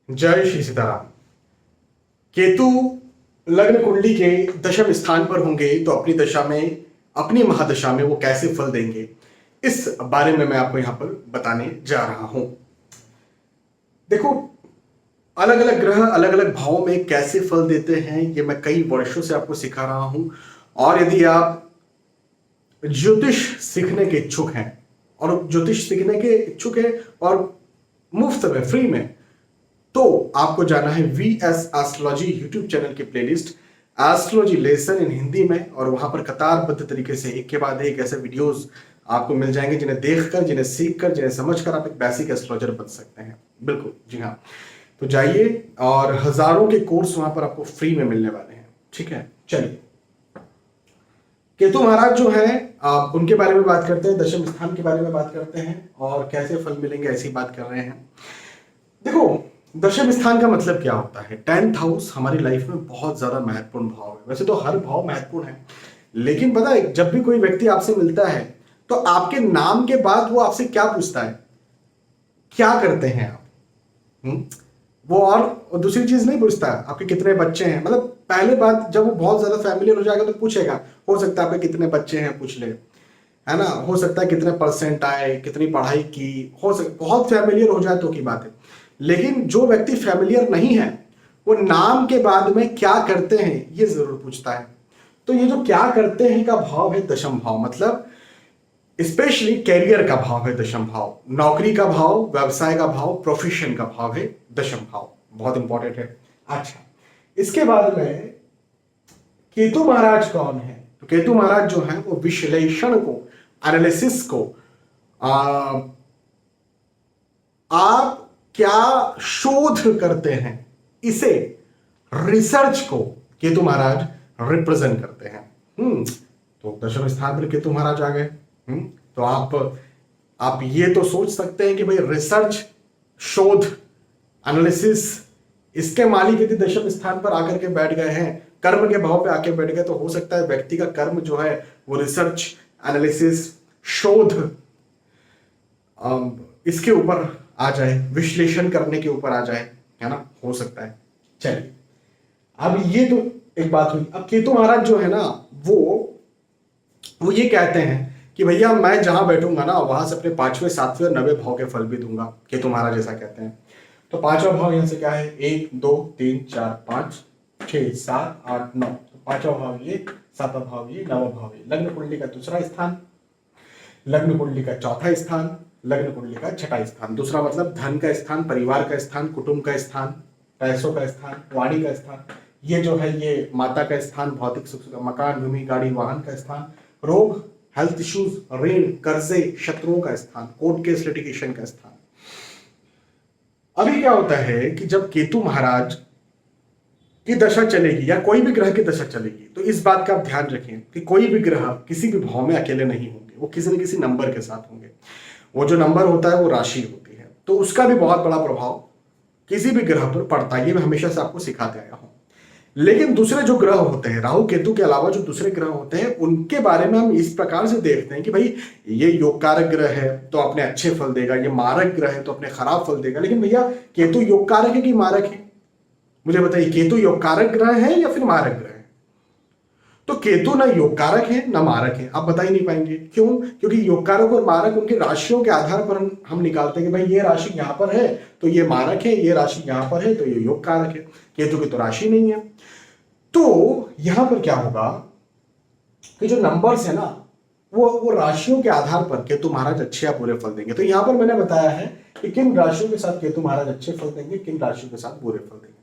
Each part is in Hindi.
जय श्री सीताराम। केतु लग्न कुंडली के दशम स्थान पर होंगे तो अपनी दशा में, अपनी महादशा में वो कैसे फल देंगे, इस बारे में मैं आपको यहां पर बताने जा रहा हूं। देखो, अलग अलग ग्रह अलग अलग भावों में कैसे फल देते हैं ये मैं कई वर्षों से आपको सिखा रहा हूं। और यदि आप ज्योतिष सीखने के इच्छुक हैं और ज्योतिष सीखने के इच्छुक हैं और मुफ्त में, फ्री में, तो आपको जाना है VS एस्ट्रोलॉजी यूट्यूब चैनल की playlist astrology lesson in Hindi में, और वहां पर कतारबद्ध तरीके से एक के बाद एक ऐसे वीडियोस आपको मिल जाएंगे जिन्हें देखकर, जिन्हें सीखकर, जिन्हें समझकर आप एक बेसिक एस्ट्रोलॉजर बन सकते हैं। बिल्कुल, जी हाँ। तो जाइए, और हजारों के कोर्स वहां पर आपको फ्री में मिलने वाले हैं। ठीक है, चलिए। केतु महाराज जो है, आप उनके बारे में बात करते हैं, दशम स्थान के बारे में बात करते हैं और कैसे फल मिलेंगे ऐसी बात कर रहे हैं। देखो, दशम स्थान का मतलब क्या होता है? 10th हाउस हमारी लाइफ में बहुत ज्यादा महत्वपूर्ण भाव है। वैसे तो हर भाव महत्वपूर्ण है, लेकिन पता है, जब भी कोई व्यक्ति आपसे मिलता है तो आपके नाम के बाद वो आपसे क्या पूछता है, क्या करते हैं आप? वो और दूसरी चीज नहीं पूछता आपके कितने बच्चे हैं। मतलब पहले बात, जब वो बहुत ज्यादा फैमिलियर हो जाएगा तो पूछेगा, हो सकता है आपके कितने बच्चे हैं पूछ ले, है ना, हो सकता है कितने परसेंट आए, कितनी पढ़ाई की, हो सकता बहुत फैमिलियर हो जाए तो की बात है। लेकिन जो व्यक्ति फैमिलियर नहीं है वो नाम के बाद में क्या करते हैं ये जरूर पूछता है। तो ये जो क्या करते हैं का भाव है दशम भाव, मतलब स्पेशली कैरियर का भाव है दशम भाव, नौकरी का भाव, व्यवसाय का भाव, प्रोफेशन का भाव है दशम भाव। बहुत इंपॉर्टेंट है। अच्छा, इसके बाद में केतु महाराज कौन है? तो केतु महाराज जो है वो विश्लेषण को, एनालिसिस को, आप क्या शोध करते हैं, इसे, रिसर्च को केतु महाराज रिप्रेजेंट करते हैं। तो दशम स्थान पर केतु महाराज आ गए। तो आप ये तो सोच सकते हैं कि भाई रिसर्च, शोध, एनालिसिस, इसके मालिक यदि दशम स्थान पर आकर के बैठ गए हैं, कर्म के भाव पे आके बैठ गए, तो हो सकता है व्यक्ति का कर्म जो है वो रिसर्च, एनालिसिस, शोध, इसके ऊपर आ जाए, विश्लेषण करने के ऊपर आ जाए, है ना, हो सकता है। चलिए, अब ये तो एक बात हुई। अब केतु महाराज जो है ना, वो ये कहते हैं कि भैया मैं जहां बैठूंगा ना वहां से अपने 5वें, 7वें और 9वें भाव के फल भी दूंगा। केतु महाराज ऐसा कहते हैं। तो 5वां भाव यहां से क्या है? 1 2 3 4 5 6 7 8 9। तो 5वां भाव ये, 7वां भाव ये, 9वां भाव ये। लग्न कुंडली का दूसरा स्थान, लग्न कुंडली का चौथा स्थान, लग्न कुंडली का छठा स्थान। दूसरा मतलब धन का स्थान, परिवार का स्थान, कुटुंब का स्थान, पैसों का स्थान, वाणी का स्थान। ये जो है ये माता का स्थान, भौतिक सुख, मकान, भूमि, गाड़ी, वाहन का स्थान, रोग, हेल्थ इश्यूज, ऋण, कर्जे, शत्रुओं का स्थान, कोर्ट केस, लिटिगेशन का स्थान। अभी क्या होता है कि जब केतु महाराज की दशा चलेगी या कोई भी ग्रह की दशा चलेगी, तो इस बात का आप ध्यान रखें कि कोई भी ग्रह किसी भी भाव में अकेले नहीं होंगे, वो किसी न किसी नंबर के साथ होंगे। वो जो नंबर होता है वो राशि होती है, तो उसका भी बहुत बड़ा प्रभाव किसी भी ग्रह पर पड़ता है। ये मैं हमेशा से आपको सिखाते आया हूं। लेकिन दूसरे जो ग्रह होते हैं, राहु केतु के अलावा जो दूसरे ग्रह होते हैं, उनके बारे में हम इस प्रकार से देखते हैं कि भाई ये योग कारक ग्रह है तो अपने अच्छे फल देगा, ये मारक ग्रह है तो अपने खराब फल देगा। लेकिन भैया केतु योग कारक है कि मारक है? मुझे बताइए, केतु योग कारक ग्रह है या फिर मारक ग्रह है? तो केतु ना योग कारक है ना मारक है। आप बता ही नहीं पाएंगे। क्यों? क्योंकि योग कारक और मारक उनके राशियों के आधार पर हम निकालते हैं कि भाई ये राशि यहां पर है तो ये मारक है, ये राशि यहां पर है तो ये योग कारक है। केतु की तो राशि नहीं है। तो यहां पर क्या होगा कि जो नंबर्स है ना, वो राशियों के आधार पर केतु महाराज अच्छे या बुरे फल देंगे। तो यहां पर मैंने बताया है कि किन राशियों के साथ केतु महाराज अच्छे फल देंगे, किन राशियों के साथ बुरे फल देंगे।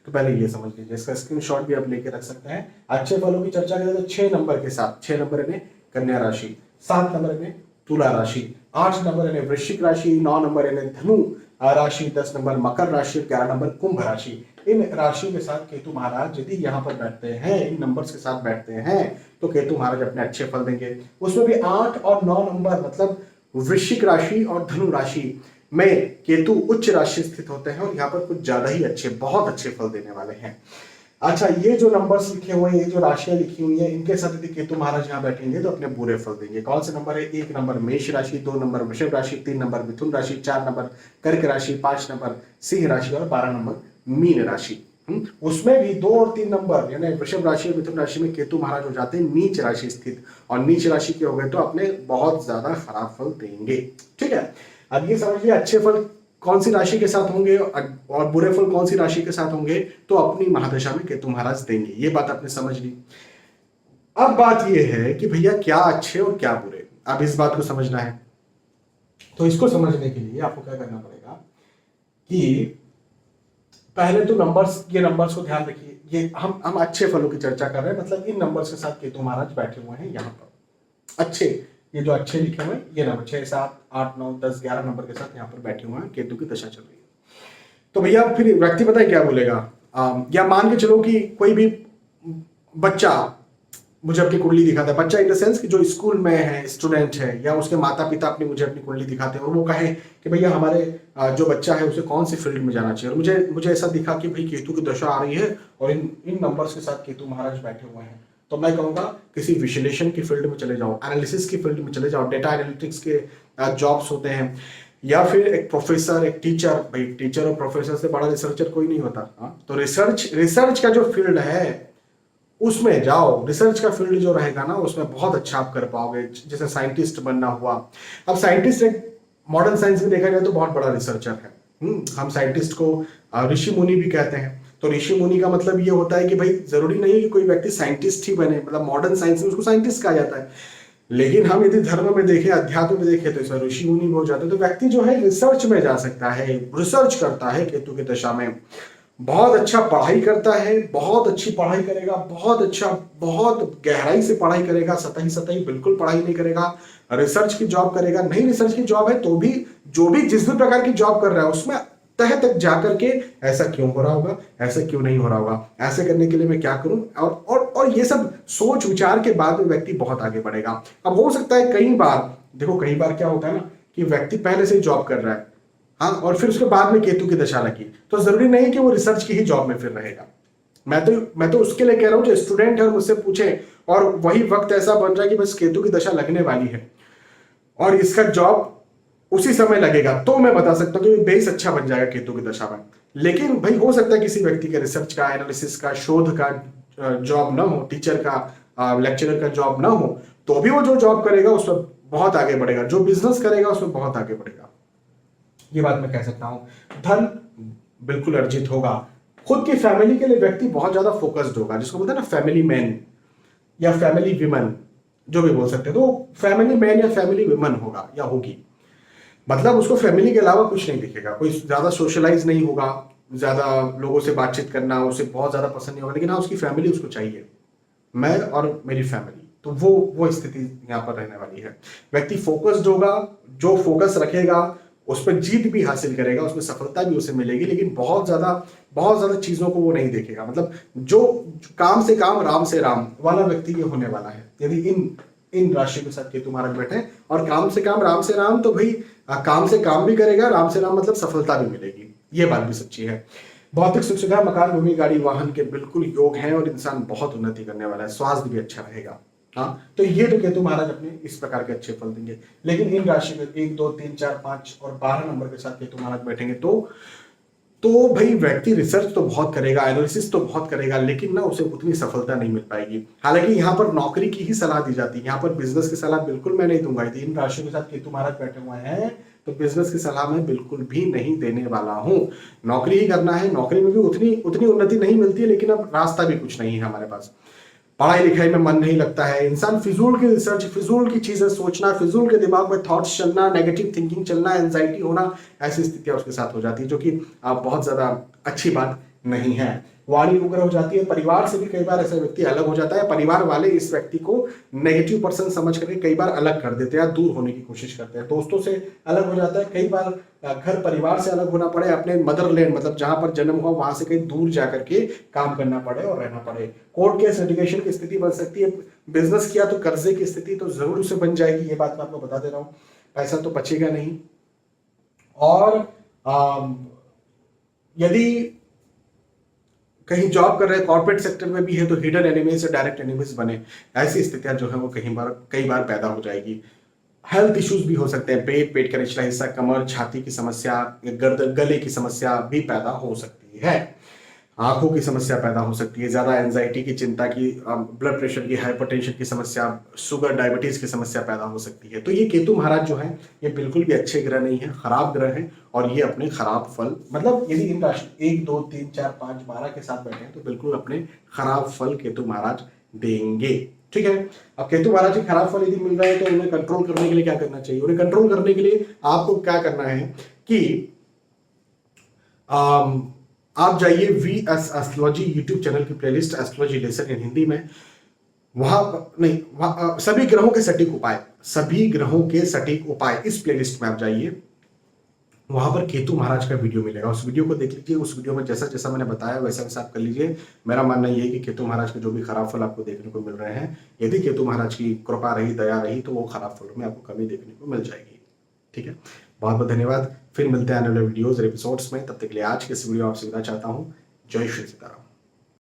तो पहले ये समझ लीजिए, इसका स्क्रीनशॉट भी आप लेके रख सकते हैं। अच्छे फलों की चर्चा करें तो 6 नंबर के साथ, 6 नंबर में कन्या राशि, 7 नंबर में तुला राशि, 8 नंबर में वृश्चिक राशि, 9 नंबर में धनु राशि, 10 नंबर मकर राशि, 11 नंबर कुंभ राशि। इन राशियों के साथ केतु महाराज यदि यहाँ पर बैठते हैं, इन नंबर्स के साथ बैठते हैं, तो केतु महाराज अपने अच्छे फल देंगे। उसमें भी 8 और 9 नंबर, मतलब वृश्चिक राशि और धनु राशि में केतु उच्च राशि स्थित होते हैं और यहाँ पर कुछ ज्यादा ही अच्छे, बहुत अच्छे फल देने वाले हैं। अच्छा, ये जो नंबर्स लिखे हुए हैं, ये जो राशियां लिखी हुई हैं, इनके साथ यदि केतु महाराज यहाँ बैठेंगे तो अपने बुरे फल देंगे। कौन से नंबर है? 1 नंबर मेष राशि, 2 नंबर वृषभ राशि, 3 नंबर मिथुन राशि, 4 नंबर कर्क राशि, 5 नंबर सिंह राशि और 12 नंबर मीन राशि। उसमें भी 2 और 3 नंबर यानी वृषभ राशि और मिथुन राशि में केतु महाराज हो जाते हैं नीच राशि स्थित, और नीच राशि के हो गए तो अपने बहुत ज्यादा खराब फल देंगे। ठीक है, अब ये समझ लिया अच्छे फल कौन सी राशि के साथ होंगे और बुरे फल कौन सी राशि के साथ होंगे, तो अपनी महादशा में केतु महाराज देंगे। ये बात आपने समझ ली। अब बात ये है कि भैया क्या अच्छे और क्या बुरे, अब इस बात को समझना है। तो इसको समझने के लिए आपको क्या करना पड़ेगा कि पहले तो नंबर्स, ये नंबर्स को ध्यान रखिए। ये हम अच्छे फलों की चर्चा कर रहे हैं, मतलब इन नंबर्स के साथ केतु महाराज बैठे हुए हैं यहाँ पर। अच्छे, ये जो अच्छे लिखे हुए हैं ये नंबर 6, 7, 8, 9, 10, 11 नंबर के साथ यहाँ पर बैठे हुए हैं, केतु की दशा चल रही है। तो भैया फिर व्यक्ति पता है क्या बोलेगा, या मान के चलो कि कोई भी बच्चा मुझे अपनी कुंडली दिखाता है, बच्चा इन द सेंस कि जो स्कूल में है, स्टूडेंट है, या उसके माता पिता अपनी मुझे अपनी कुंडली दिखाते हैं और वो कहे कि भैया हमारे जो बच्चा है उसे कौन सी फील्ड में जाना चाहिए, और मुझे ऐसा दिखा कि भाई केतु की दशा आ रही है और इन नंबर्स के साथ केतु महाराज बैठे हुए हैं, तो मैं कहूंगा किसी विश्लेषण की फील्ड में चले जाओ, एनालिसिस की फील्ड में चले जाओ, डेटा एनालिटिक्स के जॉब्स होते हैं, या फिर एक प्रोफेसर, एक टीचर। भाई टीचर और प्रोफेसर से बड़ा रिसर्चर कोई नहीं होता। तो रिसर्च का जो फील्ड है उसमें जाओ। रिसर्च का फील्ड जो रहेगा ना उसमें बहुत अच्छा आप कर पाओगे, जैसे साइंटिस्ट बनना हुआ। अब साइंटिस्ट एक मॉडर्न साइंस में देखा जाए तो बहुत बड़ा रिसर्चर है। हम साइंटिस्ट को ऋषि मुनि भी कहते हैं। तो ऋषि मुनि का मतलब ये होता है कि भाई जरूरी नहीं है कि कोई व्यक्ति साइंटिस्ट ही बने, मतलब मॉडर्न साइंस में उसको साइंटिस्ट कहा जाता है, लेकिन हम यदि धर्म में देखें, अध्यात्म में देखें तो इसमें ऋषि मुनि भी हो जाते हैं। तो व्यक्ति जो है रिसर्च में जा सकता है, रिसर्च करता है केतु की दशा में, बहुत अच्छा पढ़ाई करता है, बहुत अच्छी पढ़ाई करेगा, बहुत अच्छा, बहुत गहराई से पढ़ाई करेगा, सतही सतही बिल्कुल पढ़ाई नहीं करेगा, रिसर्च की जॉब करेगा। नहीं रिसर्च की जॉब है तो भी जो भी जिस भी प्रकार की जॉब कर रहा है उसमें तह तक जाकर के ऐसा क्यों हो रहा होगा, ऐसा क्यों नहीं हो रहा होगा, ऐसे करने के लिए मैं क्या करूं, और ये सब सोच विचार के बाद में व्यक्ति बहुत आगे बढ़ेगा। अब हो सकता है कई बार, देखो कई बार क्या होता है ना कि व्यक्ति पहले से ही जॉब कर रहा है, हाँ, और फिर उसके बाद में केतु की दशा लगी, तो जरूरी नहीं कि वो रिसर्च की ही जॉब में फिर रहेगा। मैं तो उसके लिए कह रहा हूं जो स्टूडेंट है मुझसे पूछे और वही वक्त ऐसा बन रहा है कि बस केतु की दशा लगने वाली है और इसका जॉब उसी समय लगेगा, तो मैं बता सकता हूँ कि बेस अच्छा बन जाएगा केतु की दशा में। लेकिन भाई हो सकता है किसी व्यक्ति के रिसर्च का, एनालिसिस का, शोध का जॉब ना हो, टीचर का, लेक्चरर का जॉब ना हो, तो भी वो जो जॉब करेगा उसमें बहुत आगे बढ़ेगा, जो बिजनेस करेगा उसमें बहुत आगे बढ़ेगा। ये बात मैं कह सकता हूं। धन बिल्कुल अर्जित होगा। खुद की फैमिली के लिए व्यक्ति बहुत ज्यादा फोकस्ड होगा, जिसको बोलते हैं ना फैमिली मैन या फैमिली विमन, जो भी बोल सकते हैं। तो फैमिली मैन या फैमिली विमन होगा या होगी, मतलब उसको फैमिली के अलावा कुछ नहीं दिखेगा, कोई ज्यादा सोशलाइज नहीं होगा, ज्यादा लोगों से बातचीत करना उसे बहुत ज्यादा पसंद नहीं होगा, लेकिन हाँ उसकी फैमिली उसको चाहिए, मैं और मेरी फैमिली। तो वो स्थिति यहाँ पर रहने वाली है। व्यक्ति फोकस्ड होगा, जो फोकस रखेगा उस पर जीत भी हासिल करेगा, उसमें सफलता भी उसे मिलेगी, लेकिन बहुत ज्यादा चीजों को वो नहीं देखेगा। मतलब जो काम से काम राम से राम वाला व्यक्ति ये होने वाला है यदि इन राशि के साथ केतु महाराज बैठे। और काम से काम राम से राम, तो भाई काम से काम भी करेगा, राम से राम मतलब सफलता भी मिलेगी, ये बात भी सच्ची है। भौतिक सुख सुविधा, मकान, भूमि, गाड़ी, वाहन के बिल्कुल योग हैं और इंसान बहुत उन्नति करने वाला है, स्वास्थ्य भी अच्छा रहेगा। हाँ, तो ये तो केतु महाराज अपने इस प्रकार के अच्छे फल देंगे। लेकिन इन राशि में 1, 2, 3, 4, 5 और 12 नंबर के साथ केतु महाराज बैठेंगे तो भाई व्यक्ति रिसर्च तो बहुत करेगा, एनालिसिस तो बहुत करेगा, लेकिन ना उसे उतनी सफलता नहीं मिल पाएगी। हालांकि यहाँ पर नौकरी की ही सलाह दी जाती है, यहाँ पर बिजनेस की सलाह बिल्कुल मैं नहीं दूंगा। इन राशियों के साथ केतु महाराज बैठे हुए हैं तो बिजनेस की सलाह मैं बिल्कुल भी नहीं देने वाला हूँ। नौकरी ही करना है, नौकरी में भी उतनी उन्नति नहीं मिलती है, लेकिन अब रास्ता भी कुछ नहीं है हमारे पास। पढ़ाई लिखाई में मन नहीं लगता है, इंसान फिजूल की रिसर्च, फिजूल की चीजें सोचना, फिजूल के दिमाग में थॉट्स चलना, नेगेटिव थिंकिंग चलना, एंजाइटी होना, ऐसी स्थितियां उसके साथ हो जाती है, जो कि बहुत ज्यादा अच्छी बात नहीं है। वाणी उग्र हो जाती है, परिवार से भी कई बार ऐसा व्यक्ति अलग हो जाता है, परिवार वाले इस व्यक्ति को नेगेटिव पर्सन समझ करके कई बार अलग कर देते हैं, दूर होने की कोशिश करते हैं, दोस्तों से अलग हो जाता है, कई बार घर परिवार से अलग होना पड़े, अपने मदरलैंड मतलब जहां पर जन्म हुआ वहां से कहीं दूर जाकर के काम करना पड़े और रहना पड़े। कोर्ट केस लिटिगेशन की स्थिति बन सकती है, बिजनेस किया तो कर्जे की स्थिति तो जरूर उसे बन जाएगी, ये बात मैं आपको बता दे रहा हूं, पैसा तो बचेगा नहीं। और यदि कहीं जॉब कर रहे हैं, कॉर्पोरेट सेक्टर में भी है, तो हिडन एनिमीज से डायरेक्ट एनिमीज बने, ऐसी स्थितियां जो है वो कई बार पैदा हो जाएगी। हेल्थ इश्यूज भी हो सकते हैं, पेट का निचला हिस्सा, कमर, छाती की समस्या, गर्दन, गले की समस्या भी पैदा हो सकती है। आंखों की समस्या पैदा हो सकती है, ज्यादा एंजाइटी की, चिंता की, ब्लड प्रेशर की, हाइपरटेंशन की समस्या, शुगर, डायबिटीज की समस्या पैदा हो सकती है। तो ये केतु महाराज जो है ये बिल्कुल भी अच्छे ग्रह नहीं है, खराब ग्रह है, और ये अपने खराब फल, मतलब यदि इन राशि 1 2 3 4 5 12 के साथ बैठे हैं तो बिल्कुल अपने खराब फल केतु महाराज देंगे। ठीक है। अब केतु महाराज के खराब फल यदि मिल रहा है तो उन्हें कंट्रोल करने के लिए क्या करना चाहिए? उन्हें कंट्रोल करने के लिए आपको क्या करना है कि आप जाइए VS एस्ट्रोलॉजी यूट्यूब चैनल की playlist astrology lesson in Hindi में, वहां नहीं सभी ग्रहों के सटीक उपाय इस प्लेलिस्ट में आप जाइए, वहां पर केतु महाराज का वीडियो मिलेगा, उस वीडियो को देख लीजिए। उस वीडियो में जैसा जैसा मैंने बताया वैसा वैसा आप कर लीजिए। मेरा मानना यह है कि केतु महाराज के जो भी खराब फल आपको देखने को मिल रहे हैं, यदि केतु महाराज की कृपा रही, दया रही, तो वो खराब फलों में आपको कमी देखने को मिल जाएगी। ठीक है, बहुत बहुत धन्यवाद। फिर मिलते हैं आने वाले वीडियोज और एपिसोड्स में, तब तक के लिए आज के इस वीडियो आपसे विदा चाहता हूँ। जय श्री सीताराम।